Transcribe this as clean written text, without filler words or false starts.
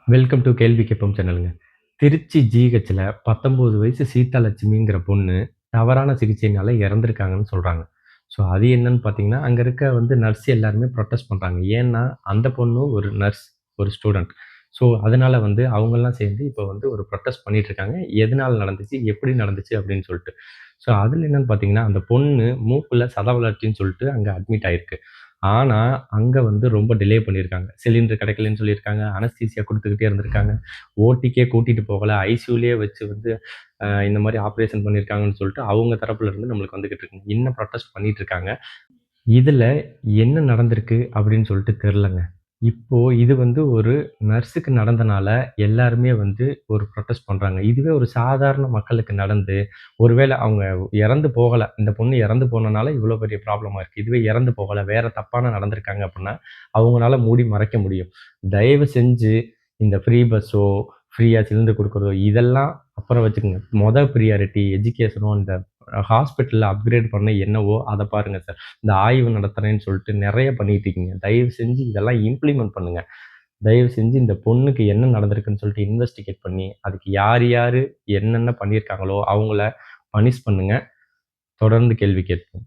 Welcome to கேள்வி கேட்போம் சேனலுங்க. திருச்சி ஜிஹெச்ல 19 வயசு சீதாலட்சுமிங்கிற பொண்ணு தவறான சிகிச்சையினால இறந்திருக்காங்கன்னு சொல்றாங்க. ஸோ அது என்னன்னு பார்த்தீங்கன்னா, அங்க இருக்க நர்ஸ் எல்லாருமே புரொட்டஸ்ட் பண்றாங்க. ஏன்னா, அந்த பொண்ணு ஒரு நர்ஸ், ஒரு ஸ்டூடண்ட். ஸோ அதனால அவங்கலாம் சேர்ந்து இப்போ ஒரு புரொட்டஸ்ட் பண்ணிட்டு இருக்காங்க. எதனால நடந்துச்சு? எப்படி நடந்துச்சு? அப்படின்னு சொல்லிட்டு. ஸோ அதில என்னன்னு பார்த்தீங்கன்னா, அந்த பொண்ணு மூக்குல சத வளர்ச்சின்னு சொல்லிட்டு அங்க அட்மிட் ஆயிருக்கு. ஆனா, அங்க ரொம்ப டிலே பண்ணியிருக்காங்க. சிலிண்டர் கிடைக்கலன்னு சொல்லியிருக்காங்க. அனஸ்தீசியா குடுத்துக்கிட்டே இருந்திருக்காங்க. ஓடிக்கே கூட்டிட்டு போகல. ஐசியூலயே வச்சு இந்த மாரி ஆப்பரேஷன் பண்ணியிருக்காங்கன்னு சொல்லிட்டு, அவங்க தரப்புல இருந்து நம்மளுக்கு வந்துகிட்டு இருக்குங்க. இன்னும் புரொட்டஸ்ட் பண்ணிட்டு இருக்காங்க. இதுல என்ன நடந்திருக்கு அப்படின்னு சொல்லிட்டு தெரியலங்க. இப்போ இது ஒரு நர்ஸுக்கு நடந்தனால எல்லாருமே ஒரு புரொட்டஸ்ட் பண்றாங்க. இதுவே ஒரு சாதாரண மக்களுக்கு நடந்து, ஒருவேள அவங்க இறந்து போகல. இந்த பொண்ணு இறந்து போனனால இவ்வளோ பெரிய ப்ராப்ளமா இருக்கு. இதுவே இறந்து போகல, வேற தப்பான நடந்திருக்காங்க அப்படின்னா, அவங்கனால மூடி மறைக்க முடியும். தயவு செஞ்சு இந்த ஃப்ரீ பஸ்ஸோ, ஃப்ரீயா சிலிண்டர் குடுக்குறதோ இதெல்லாம் அப்புறம் வச்சுக்கங்க. பிரியாரிட்டி எஜுகேஷனோ இந்த ஹாஸ்பிட்டல்ல அப்கிரேட் பண்ண என்னவோ அத பாருங்க சார். இந்த ஆய்வு நடத்துறேன்னு சொல்லிட்டு நெறைய பண்ணிட்டு இருக்கீங்க. தயவு செஞ்சு இதெல்லாம் இம்ப்ளிமெண்ட் பண்ணுங்க. தயவு செஞ்சு இந்த பொண்ணுக்கு என்ன நடந்திருக்குன்னு சொல்லிட்டு இன்வெஸ்டிகேட் பண்ணி, அதுக்கு யார் யாரு என்னென்ன பண்ணியிருக்காங்களோ, அவங்கள பனிஷ் பண்ணுங்க. தொடர்ந்து கேள்வி கேட்போம்.